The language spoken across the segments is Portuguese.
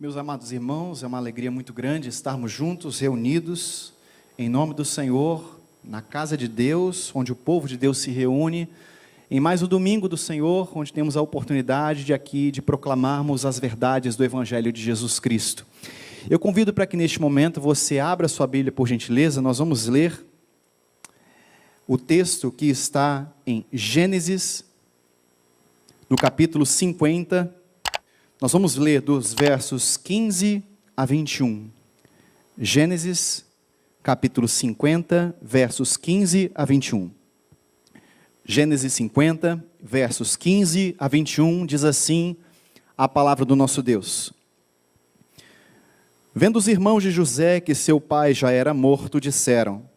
Meus amados irmãos, é uma alegria muito grande estarmos juntos, reunidos, em nome do Senhor, na casa de Deus, onde o povo de Deus se reúne, em mais um domingo do Senhor, onde temos a oportunidade de proclamarmos as verdades do Evangelho de Jesus Cristo. Eu convido para que neste momento você abra sua Bíblia, por gentileza. Nós vamos ler o texto que está em Gênesis, no capítulo 50. Nós vamos ler dos versos 15 a 21. Gênesis, capítulo 50, versos 15 a 21. Gênesis 50, versos 15 a 21, diz assim a palavra do nosso Deus. Vendo os irmãos de José que seu pai já era morto, disseram: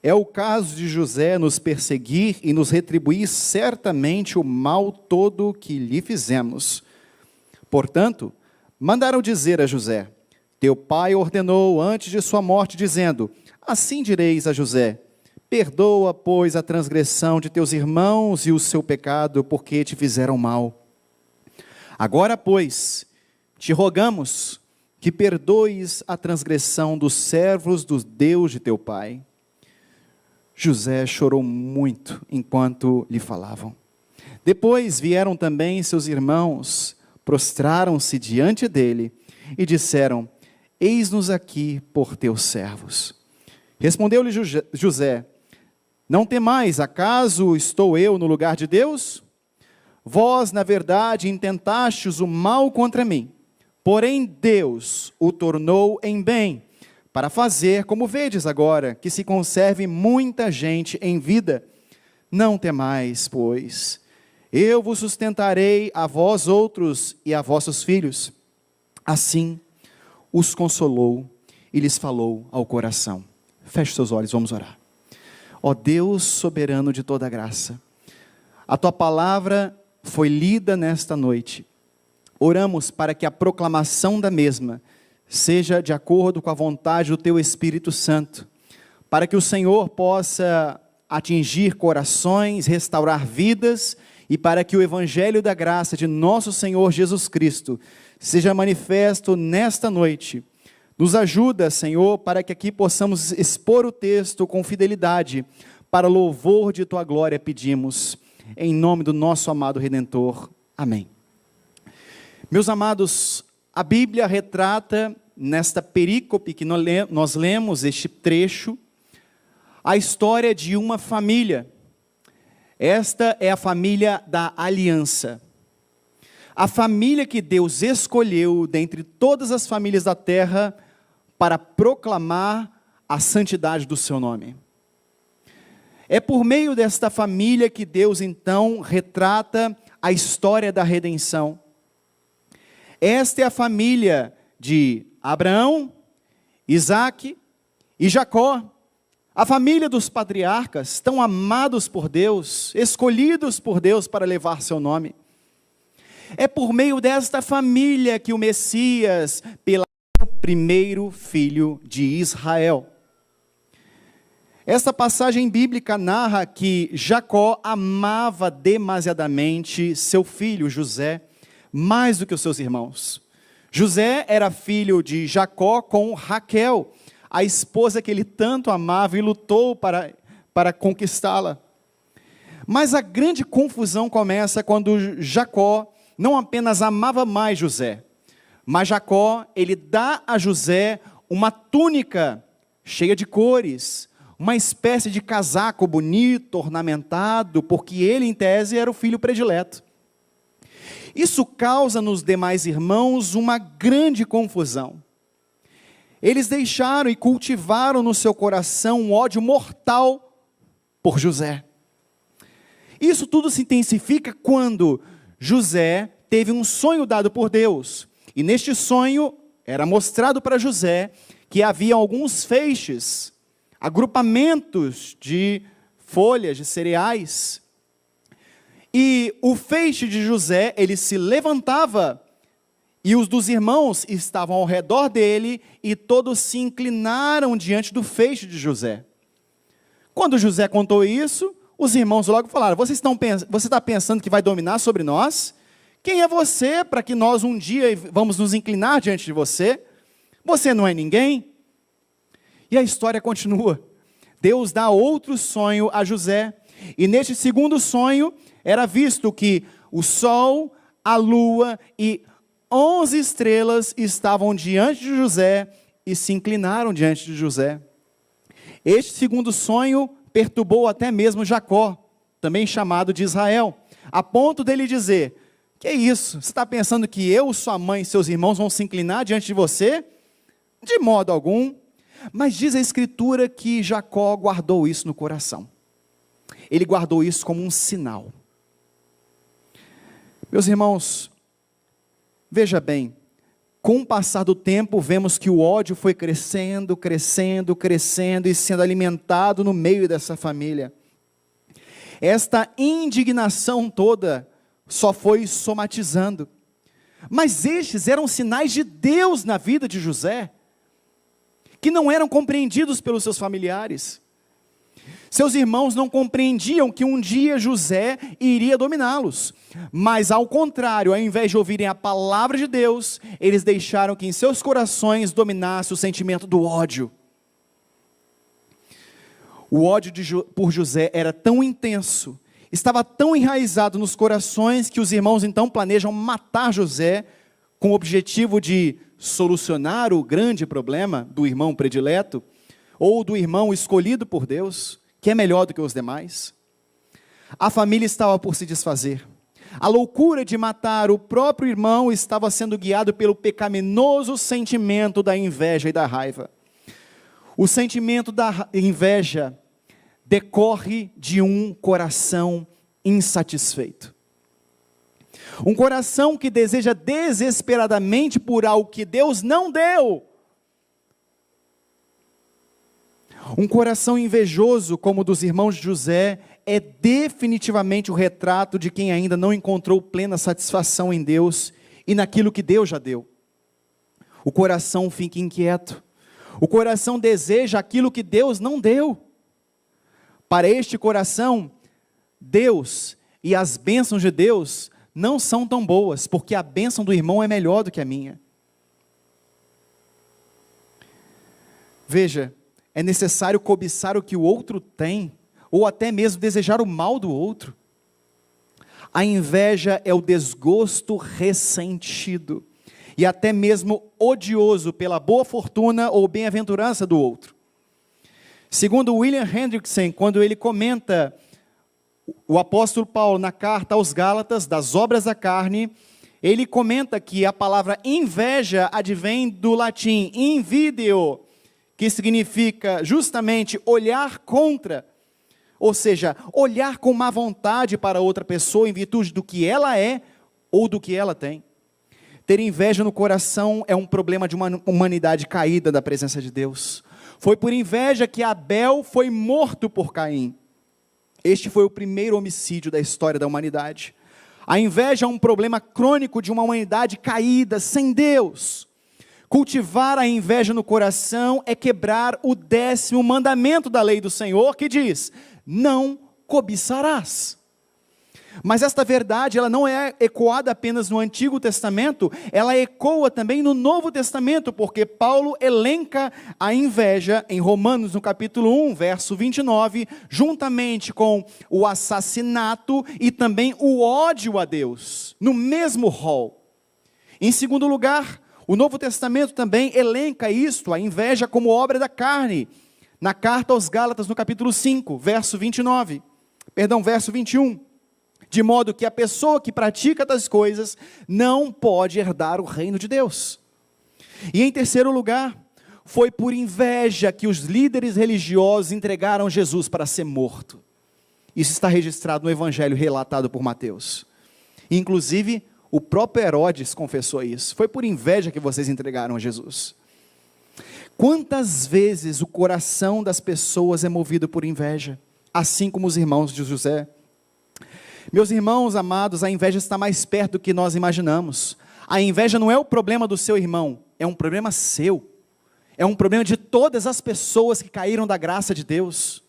é o caso de José nos perseguir e nos retribuir certamente o mal todo que lhe fizemos. Portanto, mandaram dizer a José: teu pai ordenou antes de sua morte, dizendo: assim direis a José: perdoa, pois, a transgressão de teus irmãos e o seu pecado, porque te fizeram mal. Agora, pois, te rogamos que perdoes a transgressão dos servos do Deus de teu pai. José chorou muito enquanto lhe falavam. Depois vieram também seus irmãos, prostraram-se diante dele e disseram: eis-nos aqui por teus servos. Respondeu-lhe José: não temais, acaso estou eu no lugar de Deus? Vós, na verdade, intentastes o mal contra mim, porém Deus o tornou em bem, para fazer, como vedes agora, que se conserve muita gente em vida. Não temais, pois, eu vos sustentarei a vós outros e a vossos filhos. Assim os consolou e lhes falou ao coração. Feche seus olhos, vamos orar. Ó Deus soberano de toda graça, a tua palavra foi lida nesta noite. Oramos para que a proclamação da mesma seja de acordo com a vontade do teu Espírito Santo, para que o Senhor possa atingir corações, restaurar vidas, e para que o Evangelho da graça de nosso Senhor Jesus Cristo seja manifesto nesta noite. Nos ajuda, Senhor, para que aqui possamos expor o texto com fidelidade, para louvor de tua glória pedimos, em nome do nosso amado Redentor. Amém. Meus amados, a Bíblia retrata, nesta perícope que nós lemos, este trecho, a história de uma família. Esta é a família da aliança. A família que Deus escolheu dentre todas as famílias da terra para proclamar a santidade do seu nome. É por meio desta família que Deus então retrata a história da redenção. Esta é a família de Abraão, Isaque e Jacó. A família dos patriarcas, tão amados por Deus, escolhidos por Deus para levar seu nome. É por meio desta família que o Messias, pelo primeiro filho de Israel. Esta passagem bíblica narra que Jacó amava demasiadamente seu filho José, mais do que os seus irmãos. José era filho de Jacó com Raquel, a esposa que ele tanto amava e lutou para conquistá-la. Mas a grande confusão começa quando Jacó não apenas amava mais José, mas Jacó, ele dá a José uma túnica cheia de cores, uma espécie de casaco bonito, ornamentado, porque ele, em tese, era o filho predileto. Isso causa nos demais irmãos uma grande confusão. Eles deixaram e cultivaram no seu coração um ódio mortal por José. Isso tudo se intensifica quando José teve um sonho dado por Deus. E neste sonho era mostrado para José que havia alguns feixes, agrupamentos de folhas, de cereais. E o feixe de José, ele se levantava, e os dos irmãos estavam ao redor dele, e todos se inclinaram diante do feixe de José. Quando José contou isso, os irmãos logo falaram: você está pensando que vai dominar sobre nós? Quem é você para que nós um dia vamos nos inclinar diante de você? Você não é ninguém. E a história continua. Deus dá outro sonho a José. E neste segundo sonho, era visto que o sol, a lua e 11 estrelas estavam diante de José e se inclinaram diante de José. Este segundo sonho perturbou até mesmo Jacó, também chamado de Israel, a ponto dele dizer: que é isso? Você está pensando que eu, sua mãe e seus irmãos vão se inclinar diante de você? De modo algum. Mas diz a Escritura que Jacó guardou isso no coração. Ele guardou isso como um sinal. Meus irmãos, veja bem, com o passar do tempo, vemos que o ódio foi crescendo, crescendo, crescendo e sendo alimentado no meio dessa família. Esta indignação toda só foi somatizando. Mas estes eram sinais de Deus na vida de José, que não eram compreendidos pelos seus familiares. Seus irmãos não compreendiam que um dia José iria dominá-los, mas ao contrário, ao invés de ouvirem a palavra de Deus, eles deixaram que em seus corações dominasse o sentimento do ódio. O ódio por José era tão intenso, estava tão enraizado nos corações, que os irmãos então planejam matar José, com o objetivo de solucionar o grande problema do irmão predileto, ou do irmão escolhido por Deus, que é melhor do que os demais. A família estava por se desfazer. A loucura de matar o próprio irmão estava sendo guiado pelo pecaminoso sentimento da inveja e da raiva. O sentimento da inveja decorre de um coração insatisfeito. Um coração que deseja desesperadamente por algo que Deus não deu. Um coração invejoso, como o dos irmãos de José, é definitivamente o retrato de quem ainda não encontrou plena satisfação em Deus e naquilo que Deus já deu. O coração fica inquieto. O coração deseja aquilo que Deus não deu. Para este coração, Deus e as bênçãos de Deus não são tão boas, porque a bênção do irmão é melhor do que a minha. Veja, é necessário cobiçar o que o outro tem, ou até mesmo desejar o mal do outro. A inveja é o desgosto ressentido, e até mesmo odioso pela boa fortuna ou bem-aventurança do outro. Segundo William Hendrickson, quando ele comenta o apóstolo Paulo na carta aos Gálatas, das obras da carne, ele comenta que a palavra inveja advém do latim invideo, que significa justamente olhar contra, ou seja, olhar com má vontade para outra pessoa em virtude do que ela é ou do que ela tem. Ter inveja no coração é um problema de uma humanidade caída da presença de Deus. Foi por inveja que Abel foi morto por Caim. Este foi o primeiro homicídio da história da humanidade. A inveja é um problema crônico de uma humanidade caída, sem Deus. Cultivar a inveja no coração é quebrar o 10º mandamento da lei do Senhor, que diz: não cobiçarás. Mas esta verdade, ela não é ecoada apenas no Antigo Testamento, ela ecoa também no Novo Testamento, porque Paulo elenca a inveja em Romanos, no capítulo 1, verso 29, juntamente com o assassinato e também o ódio a Deus, no mesmo rol. Em segundo lugar, o Novo Testamento também elenca isto, a inveja como obra da carne, na carta aos Gálatas, no capítulo 5, verso 21. De modo que a pessoa que pratica tais coisas não pode herdar o reino de Deus. E em terceiro lugar, foi por inveja que os líderes religiosos entregaram Jesus para ser morto. Isso está registrado no evangelho relatado por Mateus. Inclusive, o próprio Herodes confessou isso. Foi por inveja que vocês entregaram a Jesus. Quantas vezes o coração das pessoas é movido por inveja, assim como os irmãos de José? Meus irmãos amados, a inveja está mais perto do que nós imaginamos. A inveja não é o problema do seu irmão, é um problema seu. É um problema de todas as pessoas que caíram da graça de Deus.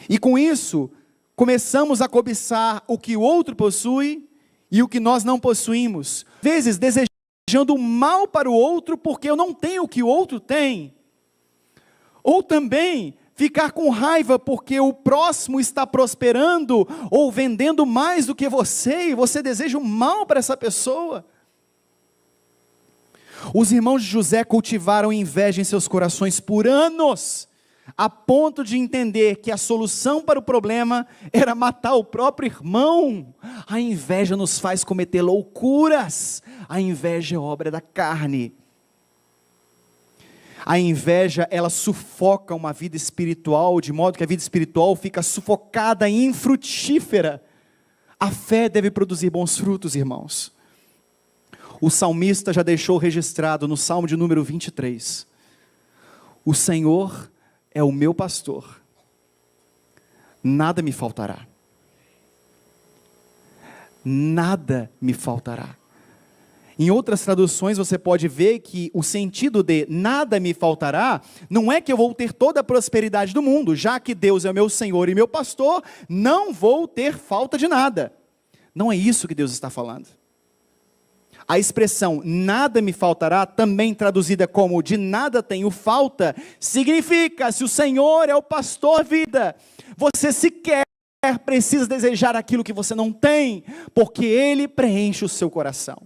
E com isso, começamos a cobiçar o que o outro possui e o que nós não possuímos. Às vezes desejando o mal para o outro porque eu não tenho o que o outro tem. Ou também ficar com raiva porque o próximo está prosperando ou vendendo mais do que você e você deseja o mal para essa pessoa. Os irmãos de José cultivaram inveja em seus corações por anos, a ponto de entender que a solução para o problema era matar o próprio irmão. A inveja nos faz cometer loucuras. A inveja é obra da carne. A inveja, ela sufoca uma vida espiritual, de modo que a vida espiritual fica sufocada e infrutífera. A fé deve produzir bons frutos, irmãos. O salmista já deixou registrado no Salmo de número 23. O Senhor é o meu pastor, nada me faltará. Nada me faltará. Em outras traduções você pode ver que o sentido de nada me faltará, não é que eu vou ter toda a prosperidade do mundo, já que Deus é o meu Senhor e meu pastor, não vou ter falta de nada. Não é isso que Deus está falando. A expressão nada me faltará, também traduzida como de nada tenho falta, significa, se o Senhor é o pastor vida, você sequer precisa desejar aquilo que você não tem, porque Ele preenche o seu coração.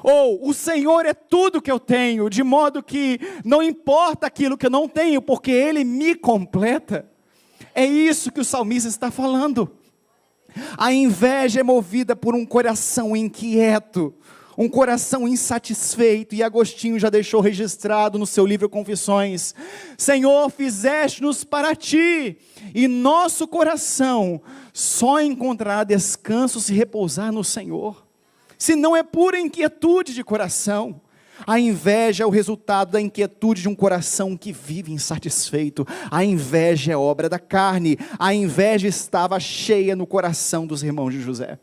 Ou, o Senhor é tudo que eu tenho, de modo que não importa aquilo que eu não tenho, porque Ele me completa. É isso que o salmista está falando. A inveja é movida por um coração inquieto, um coração insatisfeito, e Agostinho já deixou registrado no seu livro Confissões: Senhor, fizeste-nos para Ti, e nosso coração só encontrará descanso se repousar no Senhor. Se não é pura inquietude de coração. A inveja é o resultado da inquietude de um coração que vive insatisfeito. A inveja é obra da carne. A inveja estava cheia no coração dos irmãos de José.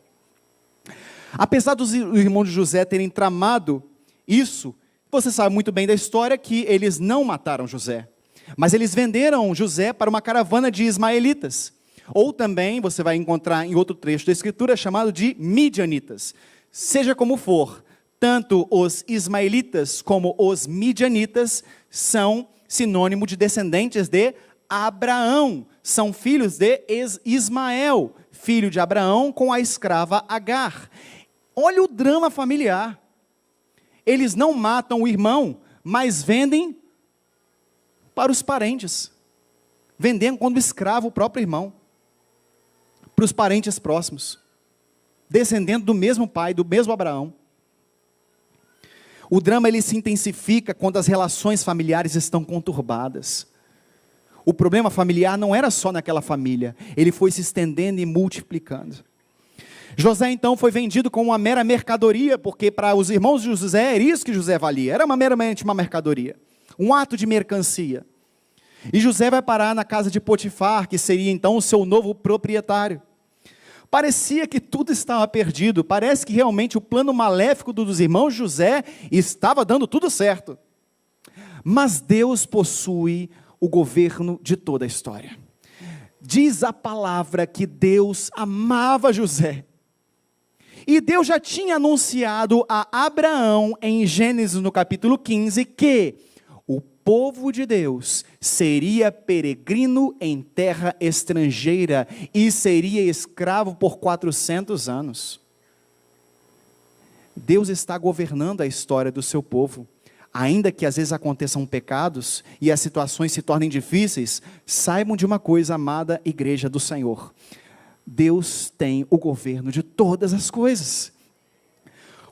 Apesar dos irmãos de José terem tramado isso, você sabe muito bem da história que eles não mataram José, mas eles venderam José para uma caravana de ismaelitas. Ou também você vai encontrar em outro trecho da Escritura chamado de midianitas. Seja como for, tanto os ismaelitas como os midianitas são sinônimo de descendentes de Abraão. São filhos de Ismael, filho de Abraão com a escrava Agar. Olha o drama familiar. Eles não matam o irmão, mas vendem para os parentes. Vendendo quando escravo o próprio irmão. Para os parentes próximos. Descendendo do mesmo pai, do mesmo Abraão. O drama ele se intensifica quando as relações familiares estão conturbadas. O problema familiar não era só naquela família, ele foi se estendendo e multiplicando. José então foi vendido como uma mera mercadoria, porque para os irmãos de José era isso que José valia, era meramente uma mercadoria, um ato de mercancia. E José vai parar na casa de Potifar, que seria então o seu novo proprietário. Parecia que tudo estava perdido, parece que realmente o plano maléfico dos irmãos de José estava dando tudo certo. Mas Deus possui o governo de toda a história. Diz a palavra que Deus amava José. E Deus já tinha anunciado a Abraão em Gênesis no capítulo 15 que o povo de Deus seria peregrino em terra estrangeira e seria escravo por 400 anos. Deus está governando a história do seu povo. Ainda que às vezes aconteçam pecados e as situações se tornem difíceis, saibam de uma coisa, amada igreja do Senhor: Deus tem o governo de todas as coisas.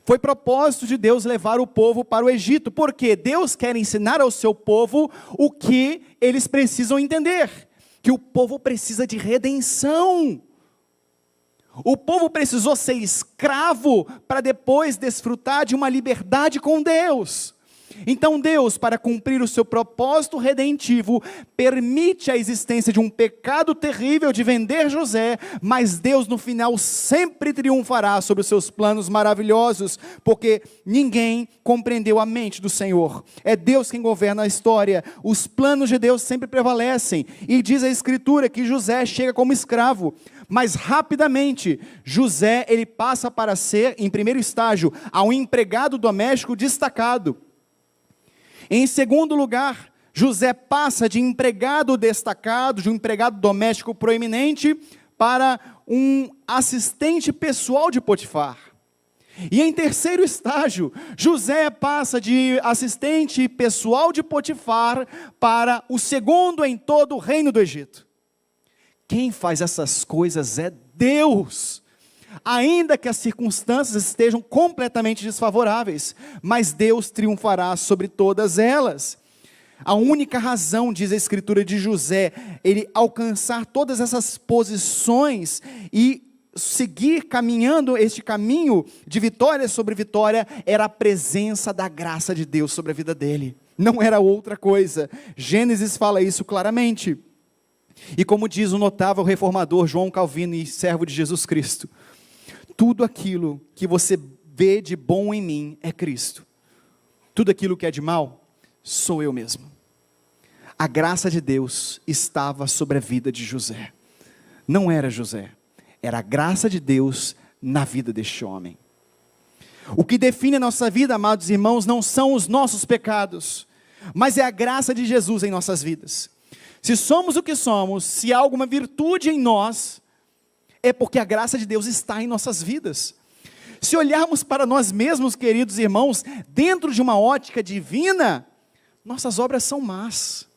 Foi propósito de Deus levar o povo para o Egito, porque Deus quer ensinar ao seu povo o que eles precisam entender, que o povo precisa de redenção. O povo precisou ser escravo para depois desfrutar de uma liberdade com Deus. Então Deus, para cumprir o seu propósito redentivo, permite a existência de um pecado terrível de vender José, mas Deus no final sempre triunfará sobre os seus planos maravilhosos, porque ninguém compreendeu a mente do Senhor. É Deus quem governa a história, os planos de Deus sempre prevalecem, e diz a Escritura que José chega como escravo, mas rapidamente, José ele passa para ser, em primeiro estágio, um empregado doméstico destacado. Em segundo lugar, José passa de empregado destacado, de um empregado doméstico proeminente, para um assistente pessoal de Potifar. E em terceiro estágio, José passa de assistente pessoal de Potifar para o segundo em todo o reino do Egito. Quem faz essas coisas é Deus. Ainda que as circunstâncias estejam completamente desfavoráveis, mas Deus triunfará sobre todas elas. A única razão, diz a Escritura, de José, ele alcançar todas essas posições e seguir caminhando este caminho de vitória sobre vitória, era a presença da graça de Deus sobre a vida dele. Não era outra coisa. Gênesis fala isso claramente. E como diz o notável reformador João Calvino e servo de Jesus Cristo, tudo aquilo que você vê de bom em mim é Cristo. Tudo aquilo que é de mal, sou eu mesmo. A graça de Deus estava sobre a vida de José. Não era José, era a graça de Deus na vida deste homem. O que define a nossa vida, amados irmãos, não são os nossos pecados, mas é a graça de Jesus em nossas vidas. Se somos o que somos, se há alguma virtude em nós, é porque a graça de Deus está em nossas vidas. Se olharmos para nós mesmos, queridos irmãos, dentro de uma ótica divina, nossas obras são más.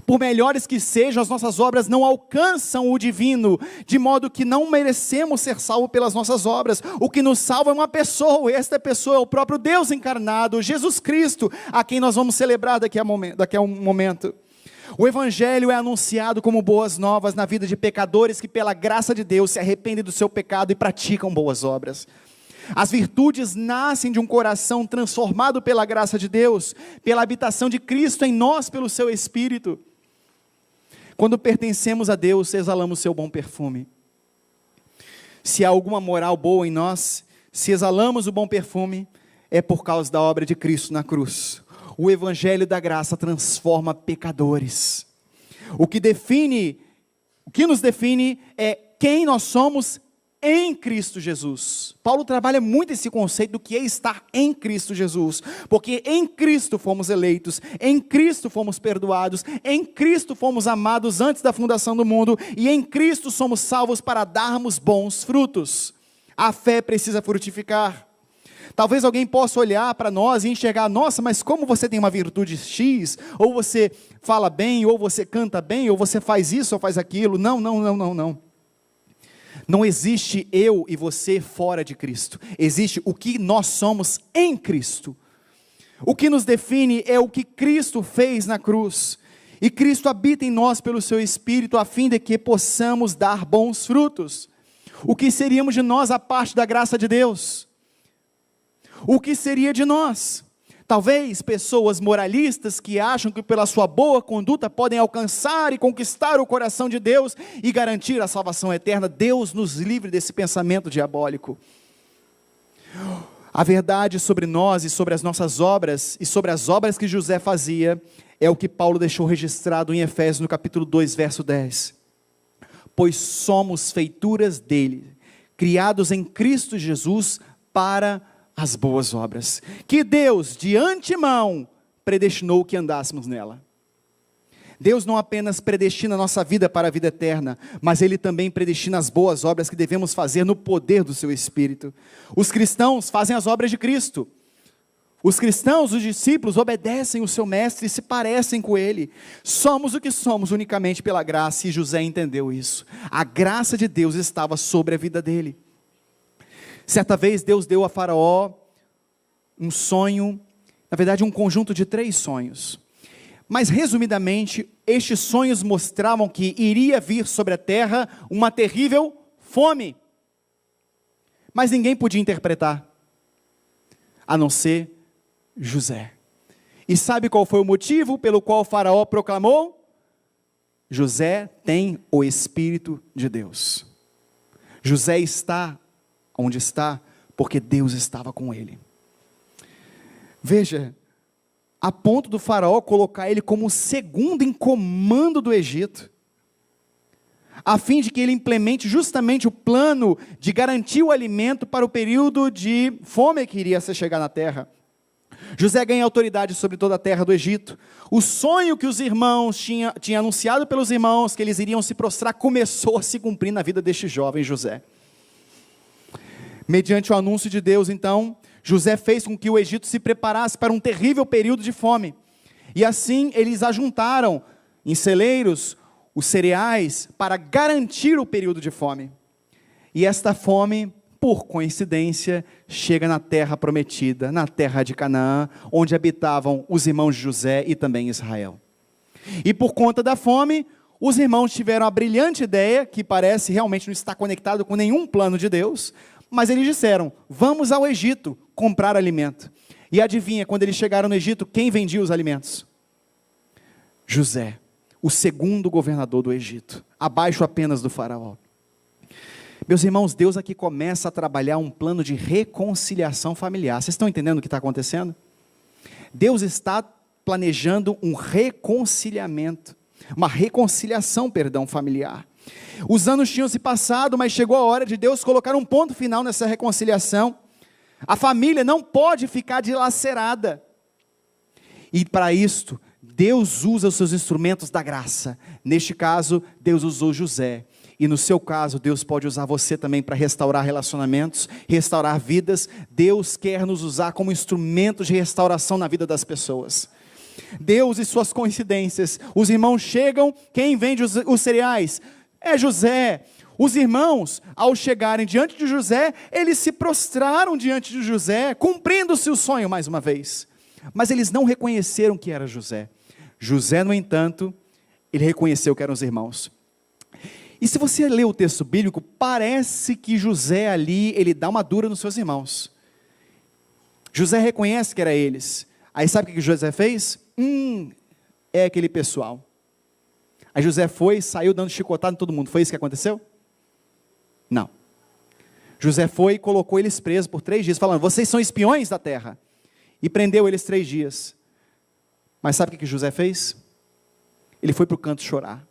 Por melhores que sejam, as nossas obras não alcançam o divino, de modo que não merecemos ser salvos pelas nossas obras. O que nos salva é uma pessoa, e esta pessoa é o próprio Deus encarnado, Jesus Cristo, a quem nós vamos celebrar daqui a um momento. O Evangelho é anunciado como boas novas na vida de pecadores que pela graça de Deus se arrependem do seu pecado e praticam boas obras. As virtudes nascem de um coração transformado pela graça de Deus, pela habitação de Cristo em nós pelo seu Espírito. Quando pertencemos a Deus, exalamos seu bom perfume. Se há alguma moral boa em nós, se exalamos o bom perfume, é por causa da obra de Cristo na cruz. O Evangelho da graça transforma pecadores. O que nos define é quem nós somos em Cristo Jesus. Paulo trabalha muito esse conceito do que é estar em Cristo Jesus, porque em Cristo fomos eleitos, em Cristo fomos perdoados, em Cristo fomos amados antes da fundação do mundo, e em Cristo somos salvos para darmos bons frutos. A fé precisa frutificar. Talvez alguém possa olhar para nós e enxergar, nossa, mas como você tem uma virtude X, ou você fala bem, ou você canta bem, ou você faz isso, ou faz aquilo. Não. Não existe eu e você fora de Cristo. Existe o que nós somos em Cristo. O que nos define é o que Cristo fez na cruz. E Cristo habita em nós pelo seu Espírito, a fim de que possamos dar bons frutos. O que seríamos de nós a parte da graça de Deus? O que seria de nós? Talvez pessoas moralistas que acham que pela sua boa conduta podem alcançar e conquistar o coração de Deus e garantir a salvação eterna. Deus nos livre desse pensamento diabólico. A verdade sobre nós e sobre as nossas obras e sobre as obras que José fazia é o que Paulo deixou registrado em Efésios no capítulo 2, verso 10. Pois somos feituras dele, criados em Cristo Jesus para as boas obras, que Deus de antemão predestinou que andássemos nela. Deus não apenas predestina a nossa vida para a vida eterna, mas Ele também predestina as boas obras que devemos fazer no poder do seu Espírito. Os cristãos fazem as obras de Cristo. Os cristãos, os discípulos, obedecem o seu mestre e se parecem com ele. Somos o que somos unicamente pela graça, e José entendeu isso. A graça de Deus estava sobre a vida dele. Certa vez Deus deu a Faraó um sonho, na verdade um conjunto de 3 sonhos. Mas resumidamente, estes sonhos mostravam que iria vir sobre a terra uma terrível fome. Mas ninguém podia interpretar, a não ser José. E sabe qual foi o motivo pelo qual o faraó proclamou? José tem o Espírito de Deus. José está onde está, porque Deus estava com ele. Veja, a ponto do faraó colocar ele como o segundo em comando do Egito, a fim de que ele implemente justamente o plano de garantir o alimento para o período de fome que iria se chegar na terra. José ganha autoridade sobre toda a terra do Egito. O sonho que os irmãos tinha anunciado pelos irmãos, que eles iriam se prostrar, começou a se cumprir na vida deste jovem José. Mediante o anúncio de Deus, então, José fez com que o Egito se preparasse para um terrível período de fome. E assim eles ajuntaram em celeiros os cereais para garantir o período de fome. E esta fome, por coincidência, chega na terra prometida, na terra de Canaã, onde habitavam os irmãos de José e também Israel. E por conta da fome, os irmãos tiveram a brilhante ideia, que parece realmente não estar conectado com nenhum plano de Deus, mas eles disseram: vamos ao Egito comprar alimento. E adivinha, quando eles chegaram no Egito, quem vendia os alimentos? José, o segundo governador do Egito, abaixo apenas do faraó. Meus irmãos, Deus aqui começa a trabalhar um plano de reconciliação familiar. Vocês estão entendendo o que está acontecendo? Deus está planejando um reconciliamento, uma reconciliação, familiar. Os anos tinham se passado, mas chegou a hora de Deus colocar um ponto final nessa reconciliação. A família não pode ficar dilacerada. E para isto, Deus usa os seus instrumentos da graça. Neste caso, Deus usou José. E no seu caso, Deus pode usar você também para restaurar relacionamentos, restaurar vidas. Deus quer nos usar como instrumentos de restauração na vida das pessoas. Deus e suas coincidências. Os irmãos chegam, quem vende os cereais? É José. Os irmãos, ao chegarem diante de José, eles se prostraram diante de José, cumprindo-se o sonho mais uma vez. Mas eles não reconheceram que era José. José, no entanto, ele reconheceu que eram os irmãos. E se você ler o texto bíblico, parece que José ali, ele dá uma dura nos seus irmãos. José reconhece que era eles. Aí sabe o que José fez? É aquele pessoal. Aí José foi, saiu dando chicotada em todo mundo. Foi isso que aconteceu? Não. José foi e colocou eles presos por 3 dias, falando: vocês são espiões da terra. E prendeu eles 3 dias. Mas sabe o que José fez? Ele foi para o canto chorar.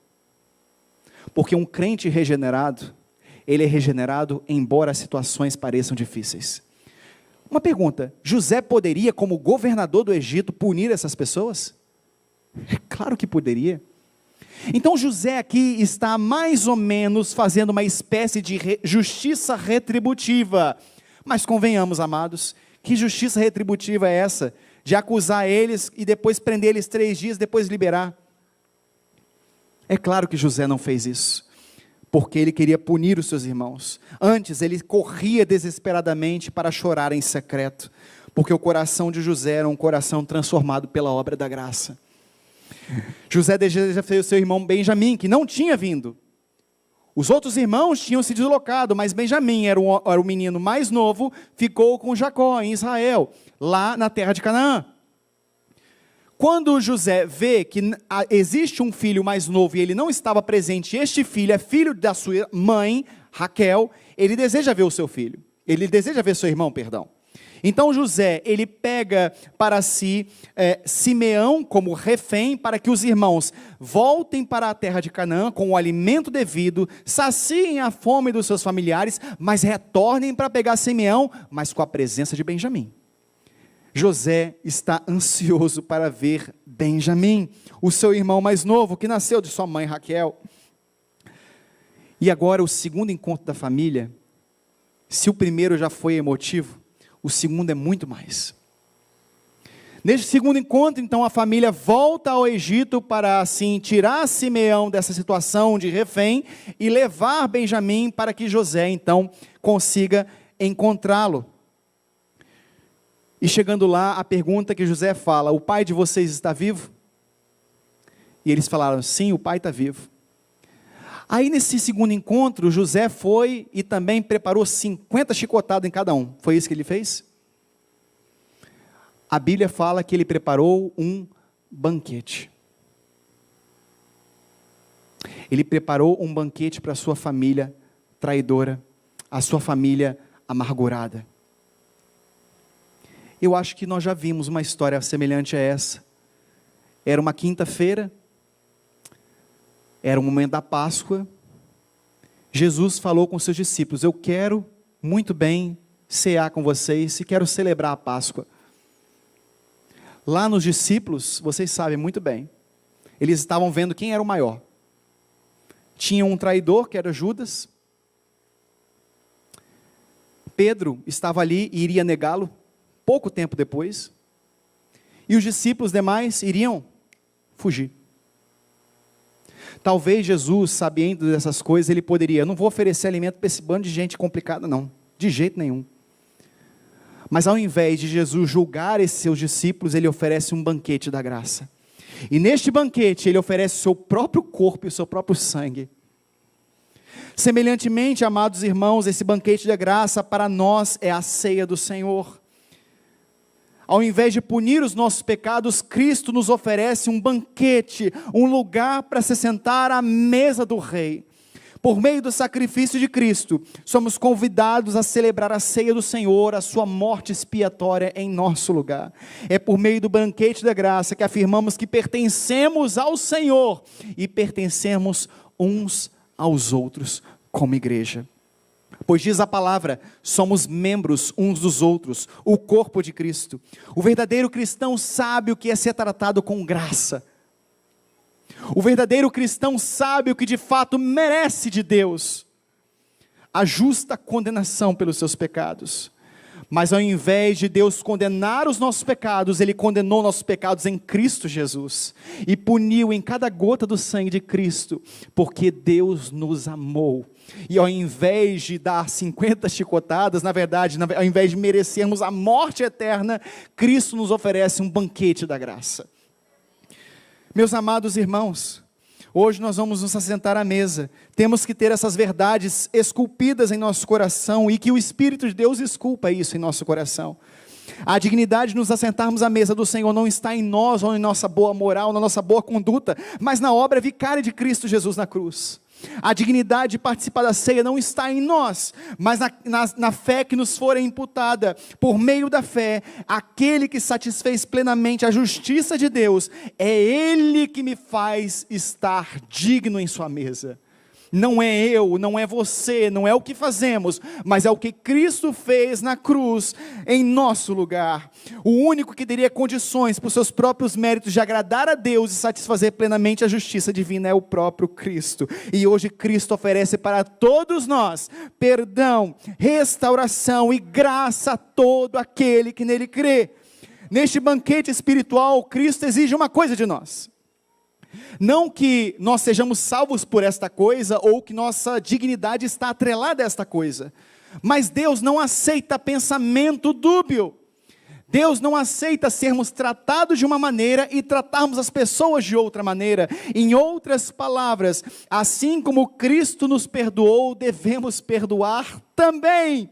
Porque um crente regenerado, ele é regenerado embora as situações pareçam difíceis. Uma pergunta: José poderia, como governador do Egito, punir essas pessoas? É claro que poderia. Então José aqui está mais ou menos fazendo uma espécie de justiça retributiva. Mas convenhamos, amados, que justiça retributiva é essa? De acusar eles e depois prender eles 3 dias, depois liberar? É claro que José não fez isso, porque ele queria punir os seus irmãos. Antes, ele corria desesperadamente para chorar em secreto, porque o coração de José era um coração transformado pela obra da graça. José deseja ver o seu irmão Benjamim, que não tinha vindo. Os outros irmãos tinham se deslocado, mas Benjamim era o menino mais novo, ficou com Jacó em Israel, lá na terra de Canaã. Quando José vê que existe um filho mais novo e ele não estava presente, este filho é filho da sua mãe, Raquel, ele deseja ver o seu filho, ele deseja ver seu irmão, Então José, ele pega para si Simeão como refém, para que os irmãos voltem para a terra de Canaã com o alimento devido, saciem a fome dos seus familiares, mas retornem para pegar Simeão, mas com a presença de Benjamim. José está ansioso para ver Benjamim, o seu irmão mais novo, que nasceu de sua mãe Raquel. E agora o segundo encontro da família, se o primeiro já foi emotivo, o segundo é muito mais. Neste segundo encontro, então, a família volta ao Egito para, assim, tirar Simeão dessa situação de refém e levar Benjamim para que José, então, consiga encontrá-lo. E chegando lá, a pergunta que José fala: o pai de vocês está vivo? E eles falaram: sim, o pai está vivo. Aí nesse segundo encontro, José foi e também preparou 50 chicotadas em cada um. Foi isso que ele fez? A Bíblia fala que ele preparou um banquete. Ele preparou um banquete para a sua família traidora, a sua família amargurada. Eu acho que nós já vimos uma história semelhante a essa. Era uma quinta-feira, era o momento da Páscoa. Jesus falou com seus discípulos: eu quero muito bem cear com vocês e quero celebrar a Páscoa. Lá nos discípulos, vocês sabem muito bem, eles estavam vendo quem era o maior. Tinha um traidor, que era Judas. Pedro estava ali e iria negá-lo pouco tempo depois. E os discípulos demais iriam fugir. Talvez Jesus, sabendo dessas coisas, ele poderia: não vou oferecer alimento para esse bando de gente complicada não, de jeito nenhum. Mas ao invés de Jesus julgar esses seus discípulos, ele oferece um banquete da graça. E neste banquete ele oferece o seu próprio corpo e o seu próprio sangue. Semelhantemente, amados irmãos, esse banquete da graça para nós é a ceia do Senhor. Ao invés de punir os nossos pecados, Cristo nos oferece um banquete, um lugar para se sentar à mesa do Rei. Por meio do sacrifício de Cristo, somos convidados a celebrar a ceia do Senhor, a sua morte expiatória em nosso lugar. É por meio do banquete da graça que afirmamos que pertencemos ao Senhor e pertencemos uns aos outros como igreja. Pois diz a palavra, somos membros uns dos outros, o corpo de Cristo. O verdadeiro cristão sabe o que é ser tratado com graça. O verdadeiro cristão sabe o que de fato merece de Deus: a justa condenação pelos seus pecados. Mas ao invés de Deus condenar os nossos pecados, Ele condenou nossos pecados em Cristo Jesus, e puniu em cada gota do sangue de Cristo, porque Deus nos amou. E ao invés de dar 50 chicotadas, na verdade, ao invés de merecermos a morte eterna, Cristo nos oferece um banquete da graça. Meus amados irmãos, hoje nós vamos nos assentar à mesa. Temos que ter essas verdades esculpidas em nosso coração, e que o Espírito de Deus esculpa isso em nosso coração. A dignidade de nos assentarmos à mesa do Senhor não está em nós, ou em nossa boa moral, na nossa boa conduta, mas na obra vicária de Cristo Jesus na cruz. A dignidade de participar da ceia não está em nós, mas na fé que nos for imputada. Por meio da fé, aquele que satisfez plenamente a justiça de Deus, é Ele que me faz estar digno em sua mesa. Não é eu, não é você, não é o que fazemos, mas é o que Cristo fez na cruz, em nosso lugar. O único que teria condições, por seus próprios méritos, de agradar a Deus e satisfazer plenamente a justiça divina, é o próprio Cristo. E hoje Cristo oferece para todos nós perdão, restauração e graça a todo aquele que nele crê. Neste banquete espiritual, Cristo exige uma coisa de nós. Não que nós sejamos salvos por esta coisa, ou que nossa dignidade está atrelada a esta coisa, mas Deus não aceita pensamento dúbio. Deus não aceita sermos tratados de uma maneira e tratarmos as pessoas de outra maneira. Em outras palavras, assim como Cristo nos perdoou, devemos perdoar também.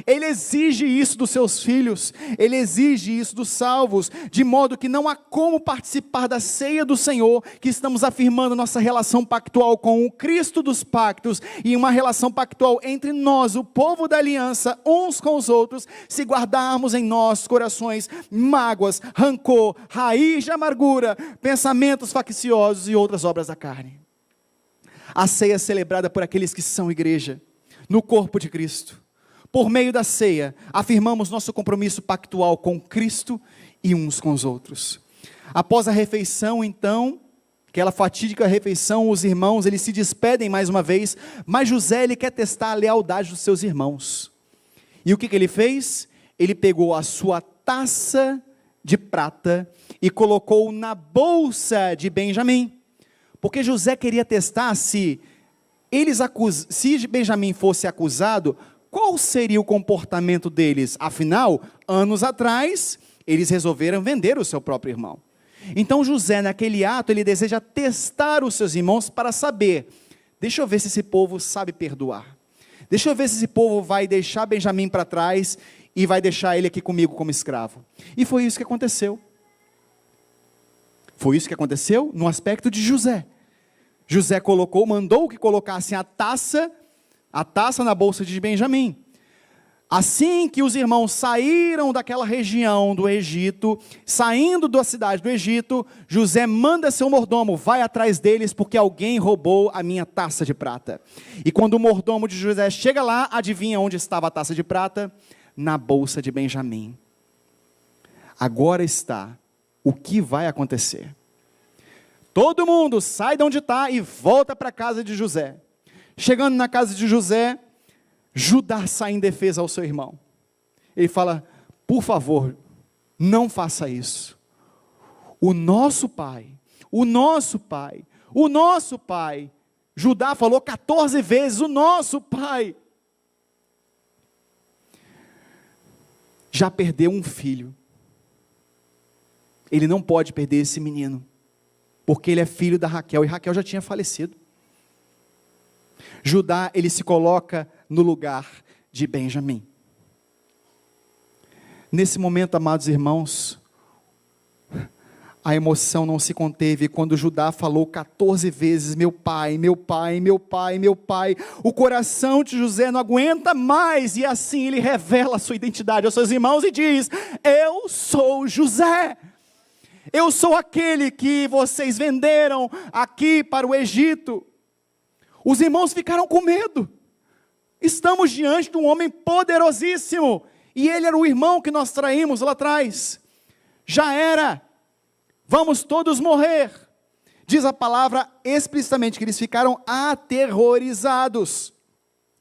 Ele exige isso dos seus filhos, Ele exige isso dos salvos, de modo que não há como participar da ceia do Senhor, que estamos afirmando nossa relação pactual com o Cristo dos pactos, e uma relação pactual entre nós, o povo da aliança, uns com os outros, se guardarmos em nossos corações mágoas, rancor, raiz de amargura, pensamentos facciosos e outras obras da carne. A ceia é celebrada por aqueles que são igreja, no corpo de Cristo. Por meio da ceia, afirmamos nosso compromisso pactual com Cristo e uns com os outros. Após a refeição, então, aquela fatídica refeição, os irmãos, eles se despedem mais uma vez, mas José, ele quer testar a lealdade dos seus irmãos. E o que ele fez? Ele pegou a sua taça de prata e colocou na bolsa de Benjamim, porque José queria testar se Benjamim fosse acusado, qual seria o comportamento deles? Afinal, anos atrás, eles resolveram vender o seu próprio irmão. Então José, naquele ato, ele deseja testar os seus irmãos para saber, deixa eu ver se esse povo sabe perdoar. Deixa eu ver se esse povo vai deixar Benjamim para trás e vai deixar ele aqui comigo como escravo. E foi isso que aconteceu. Foi isso que aconteceu no aspecto de José. José mandou que colocassem a taça na bolsa de Benjamim. Assim que os irmãos saíram daquela região do Egito, saindo da cidade do Egito, José manda seu mordomo, vai atrás deles, porque alguém roubou a minha taça de prata. E quando o mordomo de José chega lá, adivinha onde estava a taça de prata? Na bolsa de Benjamim. Agora está o que vai acontecer. Todo mundo sai de onde está e volta para a casa de José. Chegando na casa de José, Judá sai em defesa ao seu irmão. Ele fala: por favor, não faça isso. O nosso pai, Judá falou 14 vezes, o nosso pai, já perdeu um filho. Ele não pode perder esse menino, porque ele é filho da Raquel, e Raquel já tinha falecido. Judá, ele se coloca no lugar de Benjamim. Nesse momento, amados irmãos, a emoção não se conteve quando Judá falou 14 vezes: meu pai, meu pai, meu pai, meu pai. O coração de José não aguenta mais, e assim ele revela a sua identidade aos seus irmãos e diz: eu sou José. Eu sou aquele que vocês venderam aqui para o Egito. Os irmãos ficaram com medo. Estamos diante de um homem poderosíssimo, e ele era o irmão que nós traímos lá atrás. Já era, vamos todos morrer. Diz a palavra explicitamente que eles ficaram aterrorizados.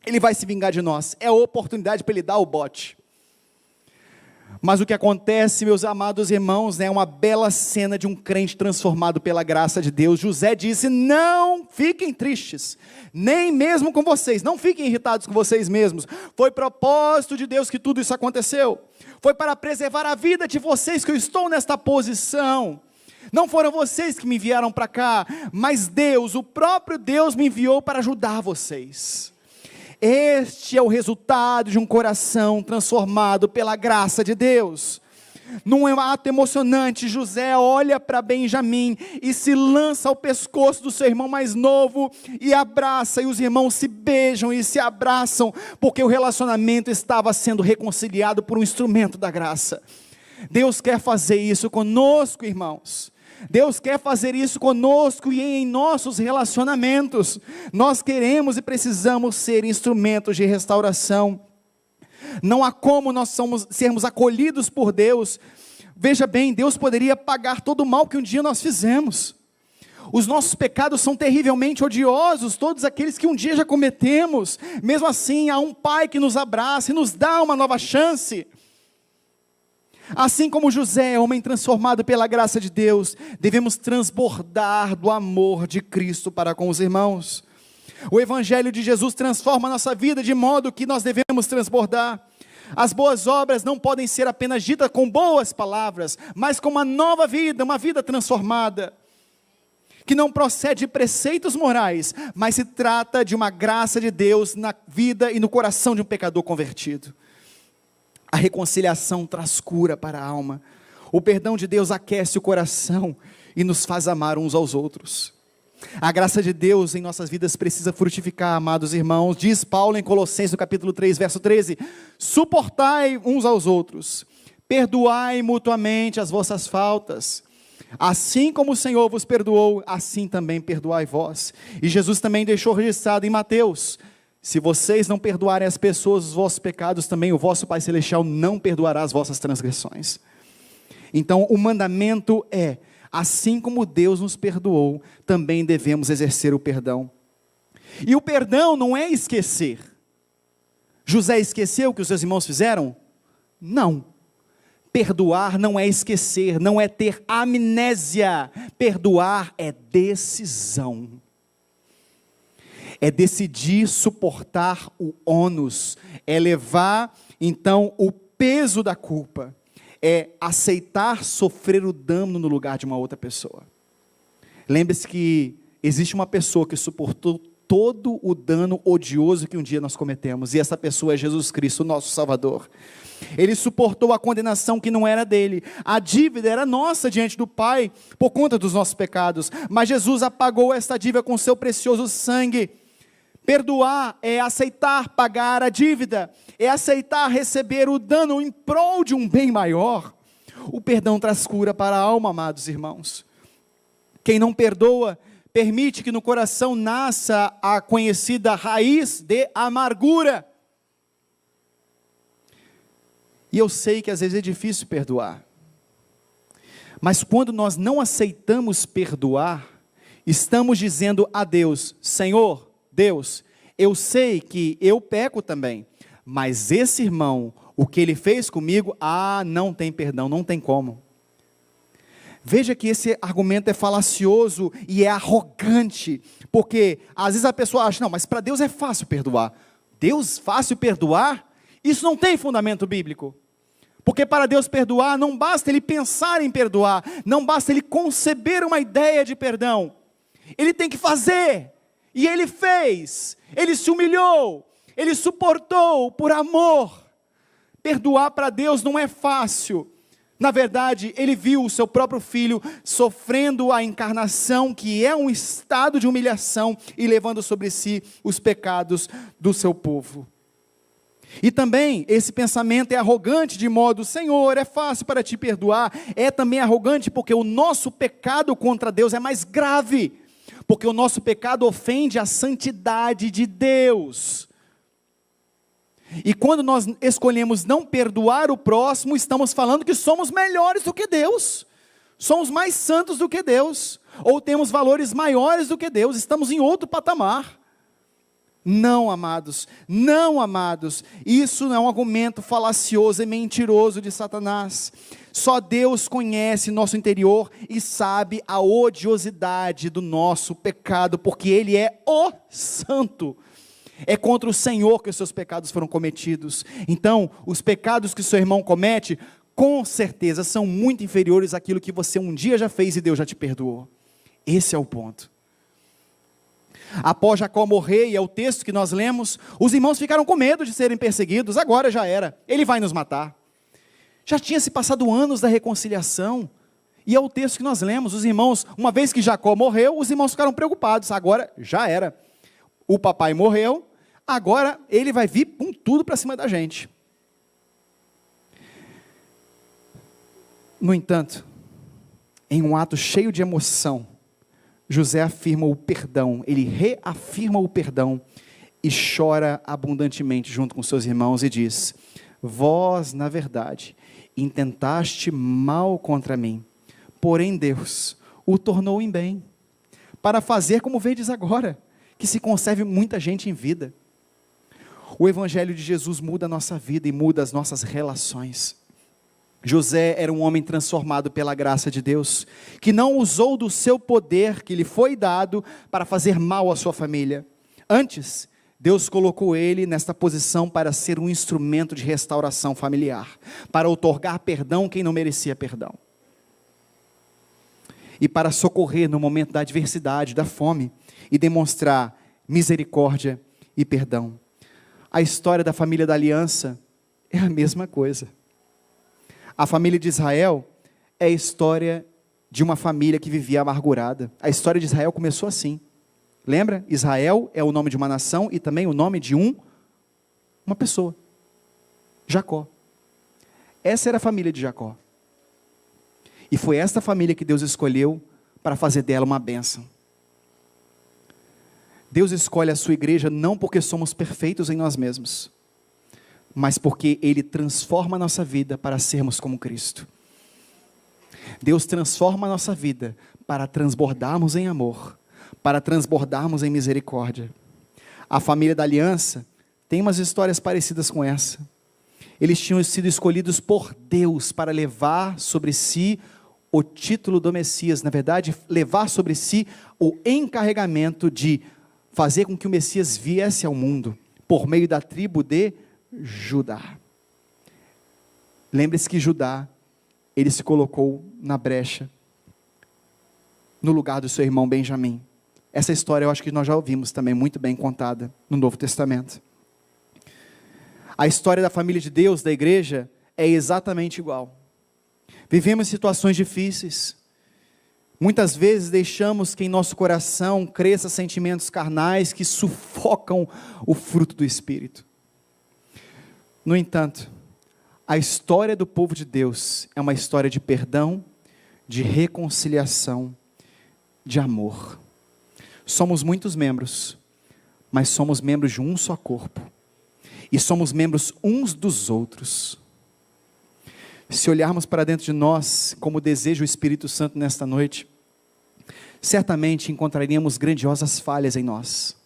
Ele vai se vingar de nós, é a oportunidade para ele dar o bote. Mas o que acontece, meus amados irmãos, é uma bela cena de um crente transformado pela graça de Deus. José disse: não fiquem tristes, nem mesmo com vocês, não fiquem irritados com vocês mesmos. Foi propósito de Deus que tudo isso aconteceu. Foi para preservar a vida de vocês que eu estou nesta posição. Não foram vocês que me enviaram para cá, mas Deus, o próprio Deus me enviou para ajudar vocês. Este é o resultado de um coração transformado pela graça de Deus. Num ato emocionante, José olha para Benjamim e se lança ao pescoço do seu irmão mais novo e abraça, e os irmãos se beijam e se abraçam, porque o relacionamento estava sendo reconciliado por um instrumento da graça. Deus quer fazer isso conosco, irmãos. Deus quer fazer isso conosco e em nossos relacionamentos. Nós queremos e precisamos ser instrumentos de restauração. Não há como nós sermos acolhidos por Deus. Veja bem, Deus poderia pagar todo o mal que um dia nós fizemos. Os nossos pecados são terrivelmente odiosos, todos aqueles que um dia já cometemos. Mesmo assim, há um Pai que nos abraça e nos dá uma nova chance. Assim como José é homem transformado pela graça de Deus, devemos transbordar do amor de Cristo para com os irmãos. O Evangelho de Jesus transforma a nossa vida de modo que nós devemos transbordar. As boas obras não podem ser apenas ditas com boas palavras, mas com uma nova vida, uma vida transformada, que não procede de preceitos morais, mas se trata de uma graça de Deus na vida e no coração de um pecador convertido. A reconciliação traz cura para a alma. O perdão de Deus aquece o coração e nos faz amar uns aos outros. A graça de Deus em nossas vidas precisa frutificar, amados irmãos. Diz Paulo em Colossenses, no capítulo 3, verso 13: suportai uns aos outros, perdoai mutuamente as vossas faltas, assim como o Senhor vos perdoou, assim também perdoai vós. E Jesus também deixou registrado em Mateus: se vocês não perdoarem as pessoas os vossos pecados, também o vosso Pai Celestial não perdoará as vossas transgressões. Então o mandamento é: assim como Deus nos perdoou, também devemos exercer o perdão. E o perdão não é esquecer. José esqueceu o que os seus irmãos fizeram? Não. Perdoar não é esquecer, não é ter amnésia. Perdoar é decisão. É decidir suportar o ônus, é levar então o peso da culpa, é aceitar sofrer o dano no lugar de uma outra pessoa. Lembre-se que existe uma pessoa que suportou todo o dano odioso que um dia nós cometemos, e essa pessoa é Jesus Cristo, nosso Salvador. Ele suportou a condenação que não era dele, a dívida era nossa diante do Pai, por conta dos nossos pecados, mas Jesus apagou essa dívida com seu precioso sangue. Perdoar é aceitar pagar a dívida, é aceitar receber o dano em prol de um bem maior. O perdão traz cura para a alma, amados irmãos. Quem não perdoa, permite que no coração nasça a conhecida raiz de amargura. E eu sei que às vezes é difícil perdoar, mas quando nós não aceitamos perdoar, estamos dizendo a Deus: Senhor, Deus, eu sei que eu peco também, mas esse irmão, o que ele fez comigo, não tem perdão, não tem como. Veja que esse argumento é falacioso e é arrogante, porque às vezes a pessoa acha, não, mas para Deus é fácil perdoar. Deus fácil perdoar? Isso não tem fundamento bíblico. Porque para Deus perdoar, não basta Ele pensar em perdoar, não basta Ele conceber uma ideia de perdão. Ele tem que fazer, e Ele fez, Ele se humilhou, Ele suportou por amor. Perdoar para Deus não é fácil. Na verdade, Ele viu o seu próprio Filho sofrendo a encarnação, que é um estado de humilhação, e levando sobre si os pecados do seu povo. E também, esse pensamento é arrogante de modo, Senhor, é fácil para te perdoar. É também arrogante porque o nosso pecado contra Deus é mais grave, porque o nosso pecado ofende a santidade de Deus. E quando nós escolhemos não perdoar o próximo, estamos falando que somos melhores do que Deus, somos mais santos do que Deus, ou temos valores maiores do que Deus, estamos em outro patamar. Não, amados, isso não é um argumento falacioso e mentiroso de Satanás. Só Deus conhece nosso interior e sabe a odiosidade do nosso pecado, porque Ele é o santo. É contra o Senhor que os seus pecados foram cometidos. Então, os pecados que seu irmão comete, com certeza, são muito inferiores àquilo que você um dia já fez e Deus já te perdoou. Esse é o ponto. Após Jacó morrer, e é o texto que nós lemos, os irmãos ficaram com medo de serem perseguidos. Agora já era, ele vai nos matar. Já tinha se passado anos da reconciliação, e é o texto que nós lemos. Os irmãos, uma vez que Jacó morreu, os irmãos ficaram preocupados. Agora já era, o papai morreu, agora ele vai vir com tudo para cima da gente. No entanto, em um ato cheio de emoção, José afirma o perdão, ele reafirma o perdão e chora abundantemente junto com seus irmãos e diz: vós, na verdade, intentaste mal contra mim, porém Deus o tornou em bem, para fazer como vedes agora, que se conserve muita gente em vida. O Evangelho de Jesus muda a nossa vida e muda as nossas relações. José era um homem transformado pela graça de Deus, que não usou do seu poder que lhe foi dado para fazer mal à sua família. Antes, Deus colocou ele nesta posição para ser um instrumento de restauração familiar, para outorgar perdão a quem não merecia perdão, e para socorrer no momento da adversidade, da fome, e demonstrar misericórdia e perdão. A história da família da aliança é a mesma coisa. A família de Israel é a história de uma família que vivia amargurada. A história de Israel começou assim. Lembra? Israel é o nome de uma nação e também o nome de uma pessoa. Jacó. Essa era a família de Jacó. E foi esta família que Deus escolheu para fazer dela uma bênção. Deus escolhe a sua igreja não porque somos perfeitos em nós mesmos, mas porque Ele transforma a nossa vida para sermos como Cristo. Deus transforma a nossa vida para transbordarmos em amor, para transbordarmos em misericórdia. A família da aliança tem umas histórias parecidas com essa. Eles tinham sido escolhidos por Deus para levar sobre si o título do Messias, na verdade, levar sobre si o encarregamento de fazer com que o Messias viesse ao mundo, por meio da tribo de Judá. Lembre-se que Judá, ele se colocou na brecha, no lugar do seu irmão Benjamim. Essa história eu acho que nós já ouvimos também muito bem contada no Novo Testamento. A história da família de Deus, da igreja, é exatamente igual. Vivemos situações difíceis. Muitas vezes deixamos que em nosso coração cresçam sentimentos carnais que sufocam o fruto do Espírito. No entanto, a história do povo de Deus é uma história de perdão, de reconciliação, de amor. Somos muitos membros, mas somos membros de um só corpo. E somos membros uns dos outros. Se olharmos para dentro de nós, como deseja o Espírito Santo nesta noite, certamente encontraríamos grandiosas falhas em nós.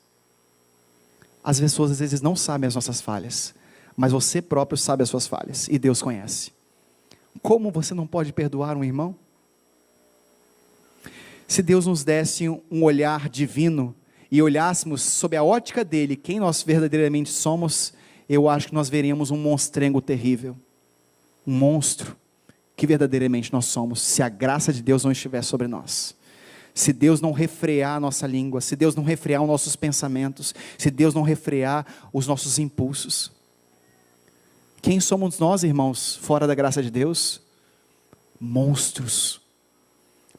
As pessoas às vezes não sabem as nossas falhas, mas você próprio sabe as suas falhas, e Deus conhece. Como você não pode perdoar um irmão? Se Deus nos desse um olhar divino, e olhássemos sob a ótica dele, quem nós verdadeiramente somos, eu acho que nós veríamos um monstrengo terrível. Um monstro que verdadeiramente nós somos, se a graça de Deus não estiver sobre nós. Se Deus não refrear a nossa língua, se Deus não refrear os nossos pensamentos, se Deus não refrear os nossos impulsos. Quem somos nós, irmãos, fora da graça de Deus? Monstros,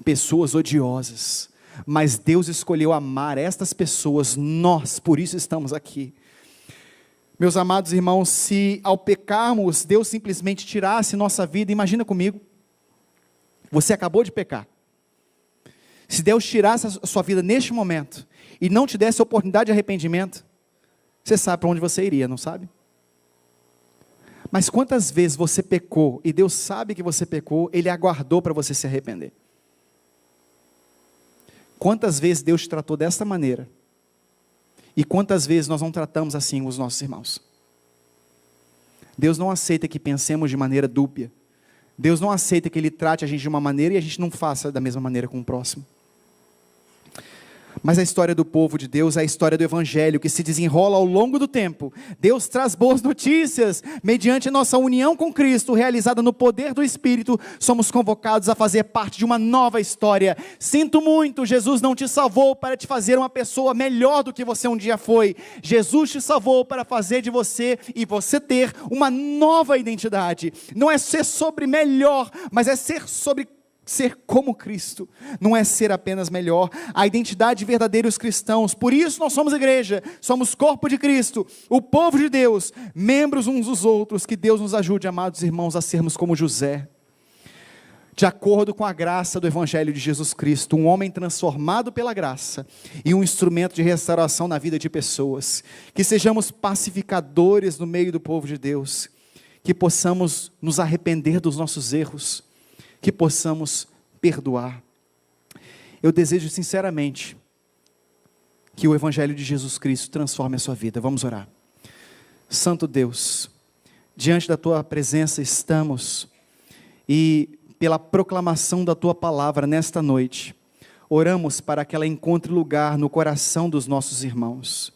pessoas odiosas, mas Deus escolheu amar estas pessoas, nós, por isso estamos aqui. Meus amados irmãos, se ao pecarmos, Deus simplesmente tirasse nossa vida, imagina comigo, você acabou de pecar, se Deus tirasse a sua vida neste momento, e não te desse a oportunidade de arrependimento, você sabe para onde você iria, não sabe? Mas quantas vezes você pecou, e Deus sabe que você pecou, Ele aguardou para você se arrepender? Quantas vezes Deus te tratou desta maneira? E quantas vezes nós não tratamos assim os nossos irmãos? Deus não aceita que pensemos de maneira dúbia. Deus não aceita que Ele trate a gente de uma maneira e a gente não faça da mesma maneira com o próximo. Mas a história do povo de Deus é a história do Evangelho que se desenrola ao longo do tempo. Deus traz boas notícias, mediante a nossa união com Cristo, realizada no poder do Espírito, somos convocados a fazer parte de uma nova história. Sinto muito, Jesus não te salvou para te fazer uma pessoa melhor do que você um dia foi. Jesus te salvou para fazer de você e você ter uma nova identidade. Não é ser sobre melhor, mas é ser como Cristo, não é ser apenas melhor, a identidade verdadeira dos cristãos. Por isso nós somos igreja, somos corpo de Cristo, o povo de Deus, membros uns dos outros. Que Deus nos ajude, amados irmãos, a sermos como José, de acordo com a graça do Evangelho de Jesus Cristo, um homem transformado pela graça, e um instrumento de restauração na vida de pessoas. Que sejamos pacificadores no meio do povo de Deus, que possamos nos arrepender dos nossos erros, que possamos perdoar. Eu desejo sinceramente que o Evangelho de Jesus Cristo transforme a sua vida. Vamos orar. Santo Deus, diante da Tua presença estamos, e pela proclamação da Tua palavra nesta noite, oramos para que ela encontre lugar no coração dos nossos irmãos,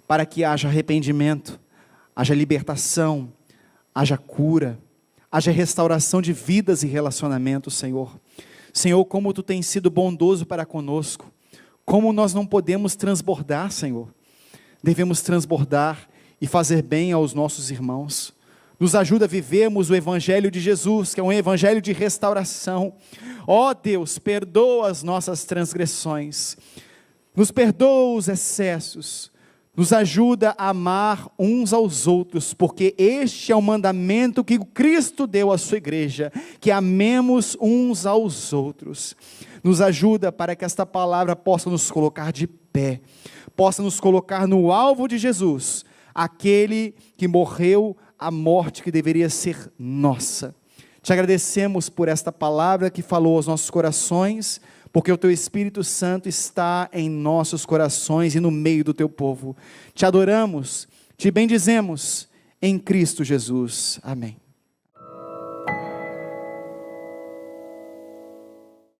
para que haja arrependimento, haja libertação, haja cura, haja restauração de vidas e relacionamentos, Senhor. Senhor, como Tu tens sido bondoso para conosco, como nós não podemos transbordar, Senhor. Devemos transbordar e fazer bem aos nossos irmãos. Nos ajuda a vivermos o Evangelho de Jesus, que é um Evangelho de restauração. Ó Deus, perdoa as nossas transgressões, nos perdoa os excessos, nos ajuda a amar uns aos outros, porque este é o mandamento que Cristo deu à sua igreja, que amemos uns aos outros. Nos ajuda para que esta palavra possa nos colocar de pé, possa nos colocar no alvo de Jesus, aquele que morreu a morte que deveria ser nossa. Te agradecemos por esta palavra que falou aos nossos corações, porque o Teu Espírito Santo está em nossos corações e no meio do Teu povo. Te adoramos, Te bendizemos em Cristo Jesus. Amém.